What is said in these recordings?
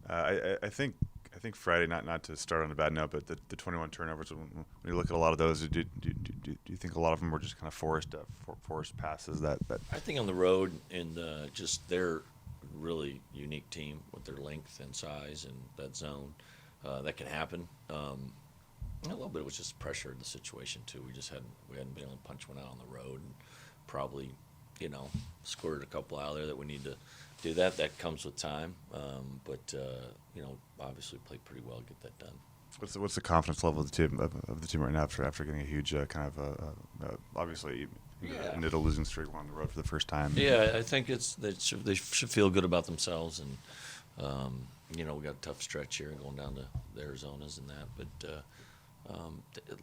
I think Friday, not to start on a bad note, but the 21 turnovers. When you look at a lot of those, do you think a lot of them were just kind of forced passes that I think on the road and just their really unique team with their length and size and that zone, that can happen. A little bit was just pressure in the situation too. We hadn't been able to punch one out on the road, and probably squirted a couple out there that we need to do that. That comes with time, but obviously played pretty well to get that done. what's the confidence level of the team right now after getting a huge kind of obviously ended a losing streak on the road for the first time? Yeah, I think they should feel good about themselves, and we got a tough stretch here going down to the Arizonas and that, but.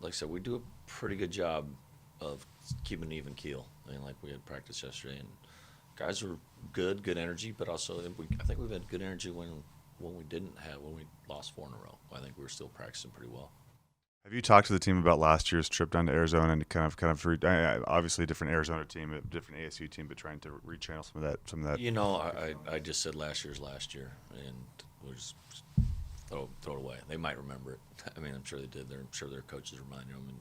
Like I said, we do a pretty good job of keeping an even keel. I mean, like we had practice yesterday, and guys were good energy, but also I think we've had good energy when we lost 4 in a row. I think we were still practicing pretty well. Have you talked to the team about last year's trip down to Arizona and kind of obviously a different Arizona team, a different ASU team, but trying to rechannel some of that? I just said last year, and we'll just throw it away. They might remember it. I mean, I'm sure they did. I'm sure their coaches reminded them, and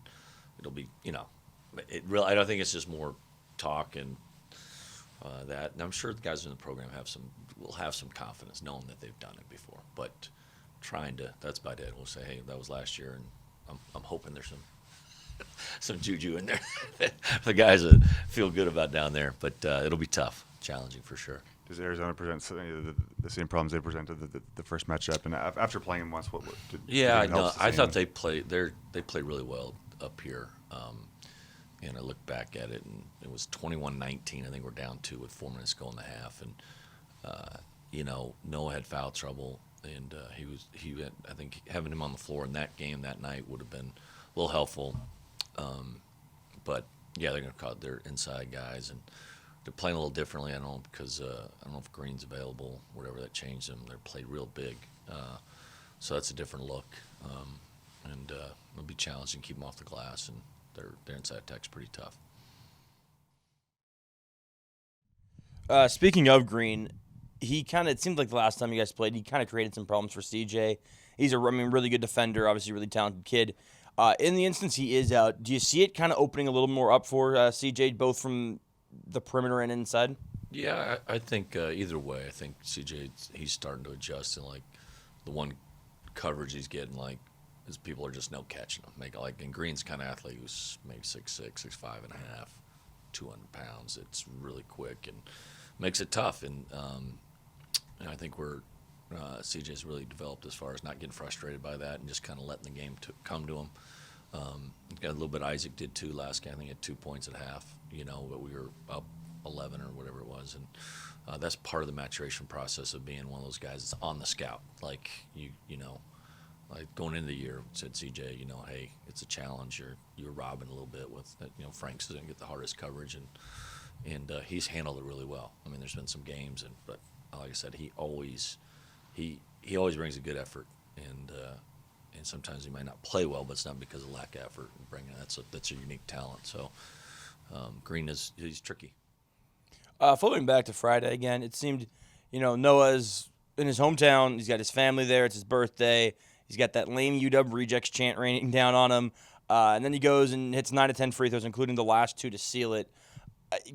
it'll be, I don't think it's just more talk and that. And I'm sure the guys in the program will have some confidence knowing that they've done it before. But that's about it. We'll say, hey, that was last year, and I'm hoping there's some juju in there. The guys that feel good about down there, but it'll be tough, challenging for sure. Does Arizona present the same problems they presented the first matchup? And after playing them once, I thought they played really well up here. And I looked back at it, and it was 21-19. I think we're down 2 with 4 minutes to go in the half. And Noah had foul trouble, and I think having him on the floor in that game that night would have been a little helpful. But yeah, they're going to call their inside guys, and they're playing a little differently. I don't know because I don't know if Green's available, whatever that changed them. They're played real big, so that's a different look, and it'll be challenging to keep them off the glass. And their inside attack's pretty tough. Speaking of Green, it seemed like the last time you guys played, he kind of created some problems for CJ. He's really good defender, obviously really talented kid. In the instance he is out, do you see it kind of opening a little more up for CJ, both from the perimeter and inside? Yeah, I think either way. I think CJ, he's starting to adjust, and like the one coverage he's getting, like is people are just no catching him. And Green's kind of athlete who's maybe 6'6", 6'5 and a half, 200 pounds. It's really quick and makes it tough. And I think CJ's really developed as far as not getting frustrated by that and just kind of letting the game come to him. Got a little bit Isaac did too last game. I think he had 2 points at half, but we were up 11 or whatever it was. And that's part of the maturation process of being one of those guys that's on the scout. Like, like going into the year, said CJ, hey, it's a challenge. You're robbing a little bit with, Frank's going to get the hardest coverage, and he's handled it really well. I mean, there's been some games, but like I said, he always brings a good effort, and sometimes he might not play well, but it's not because of lack of effort and bringing it. That's a unique talent. So Green he's tricky. Following back to Friday again, it seemed, Noah's in his hometown. He's got his family there. It's his birthday. He's got that lame UW rejects chant raining down on him. And then he goes and hits 9 of 10 free throws, including the last 2 to seal it.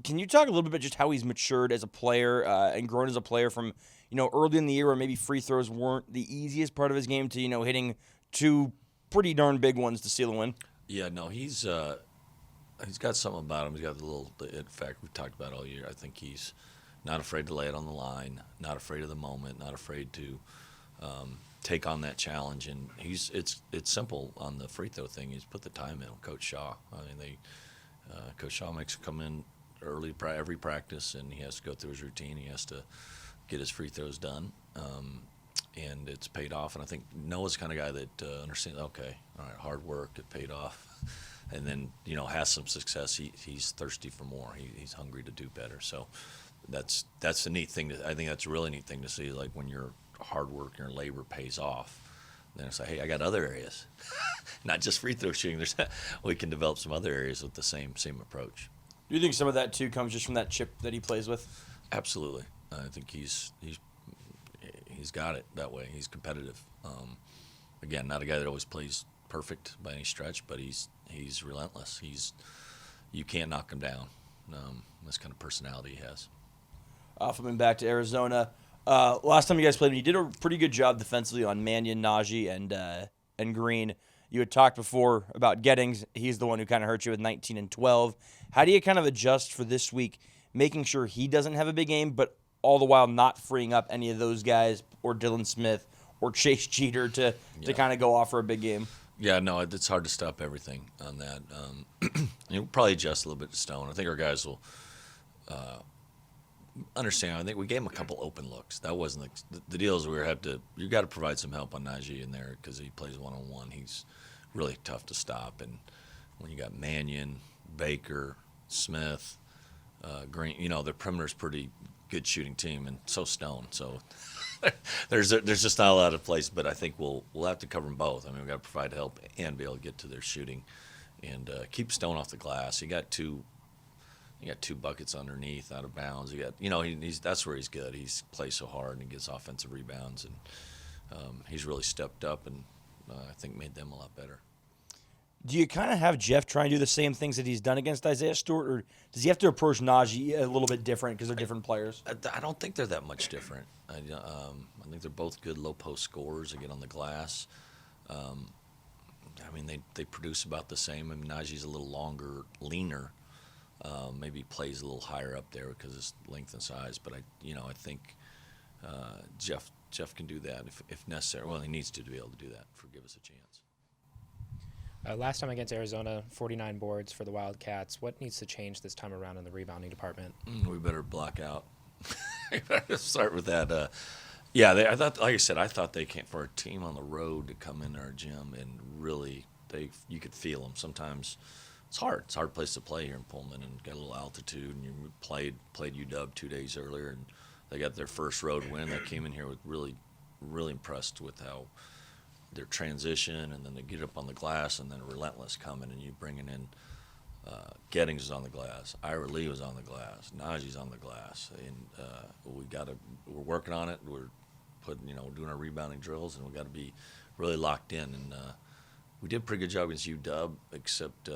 Can you talk a little bit about just how he's matured as a player and grown as a player from, early in the year where maybe free throws weren't the easiest part of his game to, hitting 2 pretty darn big ones to seal a win? Yeah, no, he's got something about him. He's got in fact, we've talked about all year. I think he's not afraid to lay it on the line, not afraid of the moment, not afraid to take on that challenge. And it's simple on the free throw thing. He's put the time in. Coach Shaw. I mean, Coach Shaw makes him come in early every practice, and he has to go through his routine. He has to get his free throws done, and it's paid off. And I think Noah's the kind of guy that understands. Okay, all right, hard work, it paid off. And then has some success. He's thirsty for more. He's hungry to do better. So that's the neat thing. I think that's a really neat thing to see. Like when your hard work, your labor pays off, then it's like, hey, I got other areas, not just free throw shooting. We can develop some other areas with the same approach. Do you think some of that too comes just from that chip that he plays with? Absolutely. I think he's He's got it that way. He's competitive. Again, not a guy that always plays perfect by any stretch, but he's relentless. You can't knock him down. This kind of personality he has. Flipping back to Arizona, last time you guys played, you did a pretty good job defensively on Mannion, Najee, and Green. You had talked before about Gettings. He's the one who kind of hurt you with 19 and 12. How do you kind of adjust for this week, making sure he doesn't have a big game, but all the while not freeing up any of those guys or Dylan Smith or Chase Jeter to kind of go off for a big game? Yeah, no, it's hard to stop everything on that. You'll probably adjust a little bit to Stone. I think our guys will understand. I think we gave him a couple open looks. That wasn't the deal. Is you got to provide some help on Najee in there because he plays one-on-one. He's really tough to stop. And when you got Mannion, Baker, Smith, Green, the perimeter's pretty good shooting team, and so Stone. So there's just not a lot of place. But I think we'll have to cover them both. I mean, we've got to provide help and be able to get to their shooting and keep Stone off the glass. You got two buckets underneath, out of bounds. You got, that's where he's good. He plays so hard and he gets offensive rebounds, and he's really stepped up and I think made them a lot better. Do you kind of have Jeff try and do the same things that he's done against Isaiah Stewart, or does he have to approach Najee a little bit different because they're different players? I don't think they're that much different. I think they're both good low post scorers. They get on the glass. I mean, they produce about the same. I mean, Najee's a little longer, leaner. Maybe plays a little higher up there because of his length and size. But I think Jeff can do that if necessary. Well, he needs to be able to do that give us a chance. Last time against Arizona, 49 boards for the Wildcats. What needs to change this time around in the rebounding department? We better block out. We better start with that. I thought, like I said, I thought they came for a team on the road to come in our gym and really you could feel them. Sometimes it's hard. It's a hard place to play here in Pullman and got a little altitude. And you played UW 2 days earlier, and they got their first road win. They came in here with really, really impressed with how their transition, and then they get up on the glass, and then relentless coming, and you bringing in Gettings is on the glass, Ira Lee was on the glass, Najee's on the glass, and we're working on it. We're doing our rebounding drills, and we got to be really locked in. And we did a pretty good job against UW, except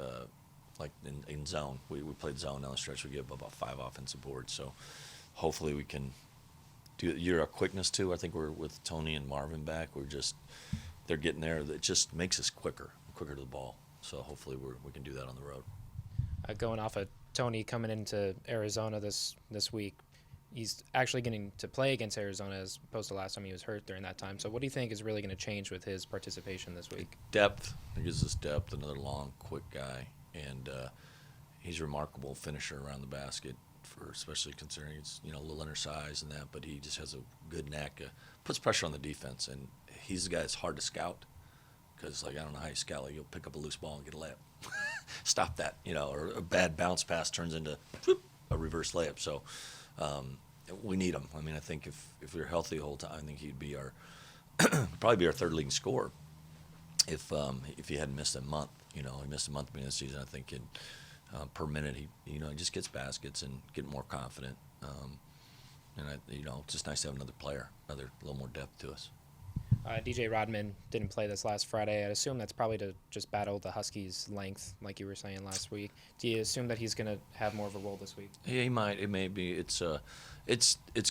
like in zone. We played zone down the stretch. We gave up about 5 offensive boards, so hopefully we can do our quickness too. I think we're with Tony and Marvin back. They're getting there. It just makes us quicker to the ball. So hopefully we can do that on the road. Going off of Tony coming into Arizona this week, he's actually getting to play against Arizona as opposed to last time he was hurt during that time. So what do you think is really going to change with his participation this week? Depth. It gives us depth. Another long, quick guy, and he's a remarkable finisher around the basket. Especially considering he's a little undersized and that, but he just has a good knack. Puts pressure on the defense, and he's the guy that's hard to scout because I don't know how you scout. You'll pick up a loose ball and get a layup. Stop that, or a bad bounce pass turns into a reverse layup. So we need him. I mean, I think if we were healthy the whole time, I think he'd be probably be our third leading scorer if he hadn't missed a month. He missed a month beginning of the season. I think per minute he just gets baskets and get more confident. It's just nice to have another player, a little more depth to us. DJ Rodman didn't play this last Friday. I'd assume that's probably to just battle the Huskies' length, like you were saying last week. Do you assume that he's going to have more of a role this week? Yeah, he might. It may be. It's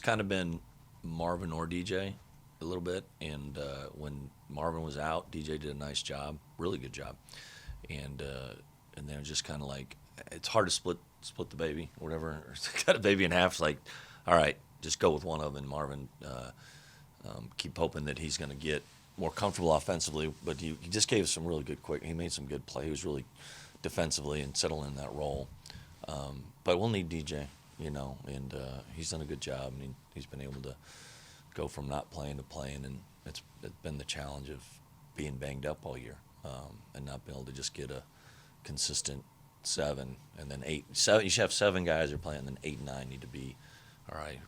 kind of been Marvin or DJ a little bit, and when Marvin was out, DJ did a nice job, really good job, and then it's just kind of like it's hard to split the baby or whatever, or cut a baby in half. It's like, all right, just go with one of them. And Marvin, keep hoping that he's going to get more comfortable offensively. But he just gave us some really good quick. He made some good play. He was really defensively and settled in that role. But we'll need DJ, and he's done a good job. I mean, he's been able to go from not playing to playing, and it's been the challenge of being banged up all year and not being able to just get a consistent 7 and then 8. 7, you should have 7 guys who are playing, and then 8 and 9 need to be, all right,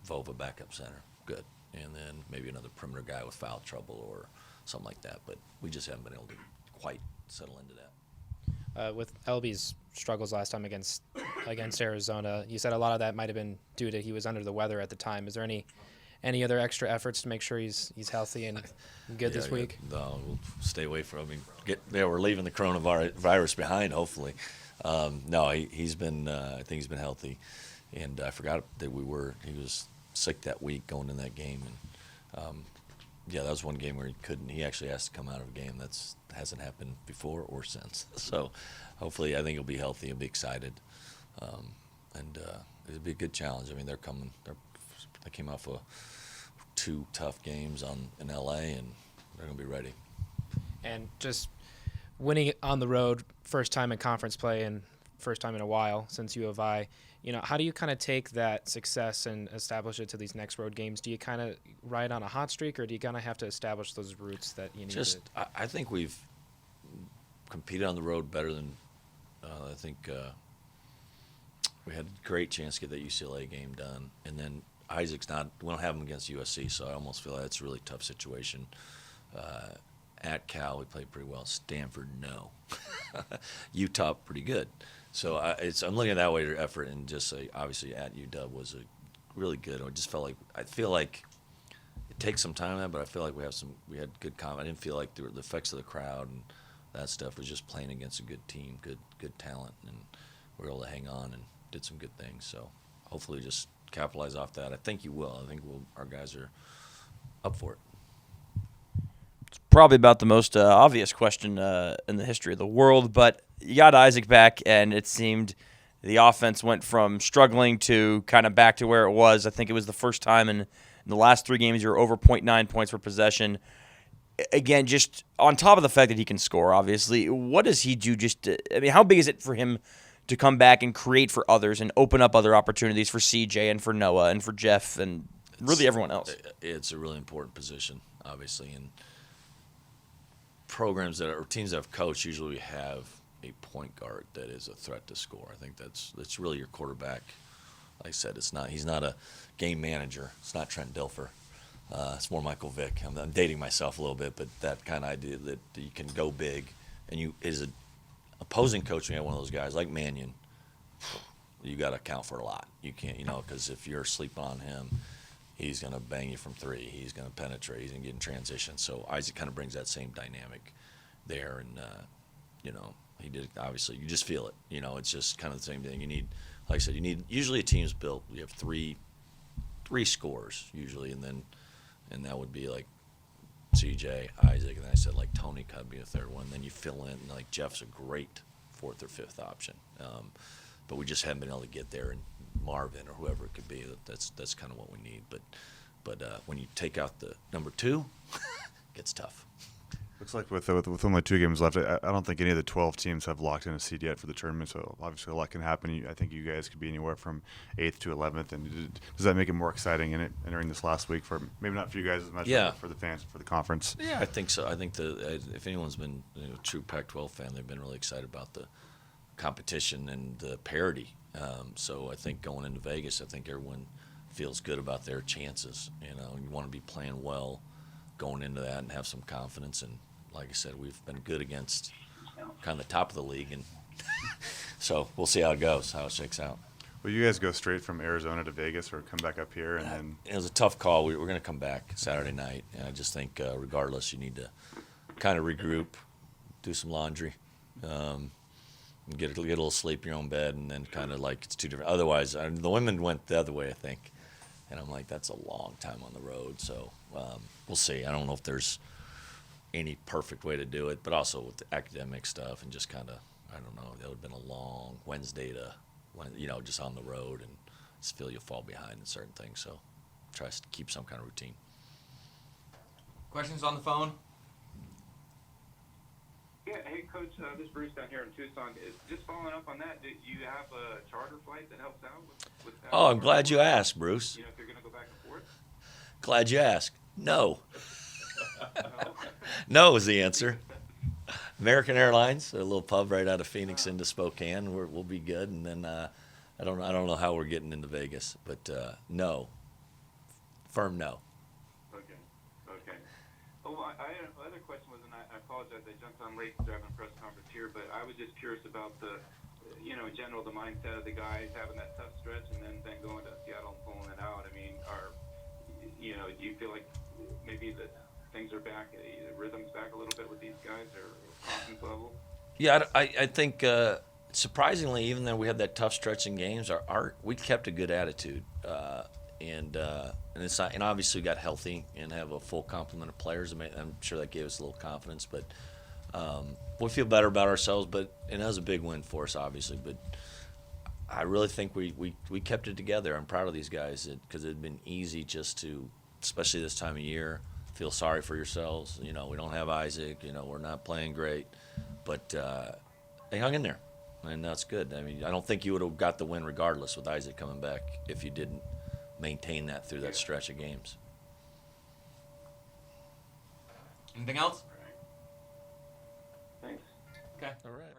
Vova backup center, good. And then maybe another perimeter guy with foul trouble or something like that. But we just haven't been able to quite settle into that. With LB's struggles last time against Arizona, you said a lot of that might have been due to he was under the weather at the time. Is there any other extra efforts to make sure he's healthy and good this week? No, we'll stay away from. We're leaving the coronavirus behind. Hopefully, no. He's been. I think he's been healthy, and I forgot that he was sick that week going in that game, and that was one game where he couldn't. He actually has to come out of a game. That hasn't happened before or since. So, hopefully, I think he'll be healthy. He'll be excited, and it'll be a good challenge. I mean, they came off of 2 tough games in LA, and they're gonna be ready. And just winning on the road, first time in conference play and first time in a while since U of I. How do you kind of take that success and establish it to these next road games? Do you kind of ride on a hot streak, or do you kind of have to establish those roots that you need? I think we've competed on the road better than I think we had a great chance to get that UCLA game done, and then Isaac's not. We don't have him against USC, so I almost feel like that's a really tough situation. At Cal, we played pretty well. Stanford, no. Utah, pretty good. So I'm looking at that way to effort, and just obviously at UW was a really good. I feel like it takes some time on that, but I feel like we had good I didn't feel like the effects of the crowd and that stuff was just playing against a good team, good talent, and we were able to hang on and did some good things. So hopefully just capitalize off that. I think you will. I think our guys are up for it. It's probably about the most obvious question in the history of the world, but you got Isaac back, and it seemed the offense went from struggling to kind of back to where it was. I think it was the first time in the last 3 games you were over 0.9 points per possession. Again, just on top of the fact that he can score, obviously, what does he do how big is it for him to come back and create for others and open up other opportunities for CJ and for Noah and for Jeff and really everyone else? It's a really important position, obviously, and teams that have coached usually have a point guard that is a threat to score. I think that's really your quarterback. Like I said, he's not a game manager. It's not Trent Dilfer. It's more Michael Vick. I'm dating myself a little bit, but that kind of idea that you can go big, and as an opposing coach, when you have one of those guys like Mannion, you got to account for a lot. You can't, because if you're sleeping on him, he's going to bang you from 3. He's going to penetrate. He's going to get in transition. So Isaac kind of brings that same dynamic there, and he did. Obviously, you just feel it. It's just kind of the same thing. You need, like I said, usually a team's built. You have three scores usually, and that would be like CJ, Isaac, and then I said like Tony could be a third one. Then you fill in, like Jeff's a great 4th or 5th option, but we just haven't been able to get there. And Marvin or whoever it could be, that's kind of what we need. But when you take out the number 2, it gets tough. Looks like with only 2 games left, I don't think any of the 12 teams have locked in a seed yet for the tournament. So obviously a lot can happen. I think you guys could be anywhere from 8th to 11th. And does that make it more exciting entering this last week for maybe not for you guys as much, but for the fans, for the conference? Yeah, I think so. I think if anyone's been a true Pac-12 fan, they've been really excited about the competition and the parity. So I think going into Vegas, I think everyone feels good about their chances. You want to be playing well going into that and have some confidence. And like I said, we've been good against kind of the top of the league, and so we'll see how it goes, how it shakes out. Will you guys go straight from Arizona to Vegas or come back up here? And then it was a tough call. We're going to come back Saturday night, and I just think regardless, you need to kind of regroup, do some laundry, get a little sleep in your own bed, and then kind of like it's 2 different. Otherwise, the women went the other way, I think, and I'm like, that's a long time on the road. So we'll see. I don't know if there's any perfect way to do it, but also with the academic stuff and just kind of, I don't know, that would have been a long Wednesday just on the road, and just feel you'll fall behind in certain things. So try to keep some kind of routine. Questions on the phone? Yeah, hey Coach, this is Bruce down here in Tucson. Just following up on that, do you have a charter flight that helps out with that? Oh, I'm glad you asked, Bruce. If you're going to go back and forth? Glad you asked. No. No is the answer. American Airlines, a little pub right out of Phoenix into Spokane. We'll be good, and then I don't know how we're getting into Vegas, but no, firm no. Okay. Oh, I had another question was, and I apologize, I jumped on late driving a press conference here, but I was just curious about in general, the mindset of the guys having that tough stretch and then going to Seattle and pulling it out. I mean, do you feel like maybe that things are back, the rhythm's back a little bit with these guys, or confidence level? Yeah, I think surprisingly, even though we had that tough stretch in games, we kept a good attitude, and it's not, and obviously we got healthy and have a full complement of players. I'm sure that gave us a little confidence, but we feel better about ourselves. And that was a big win for us, obviously. But I really think we kept it together. I'm proud of these guys because it had been easy just to, especially this time of year, feel sorry for yourselves. We don't have Isaac. We're not playing great, but they hung in there, and that's good. I mean, I don't think you would have got the win regardless with Isaac coming back if you didn't maintain that through that stretch of games. Anything else? Thanks. Okay. All right.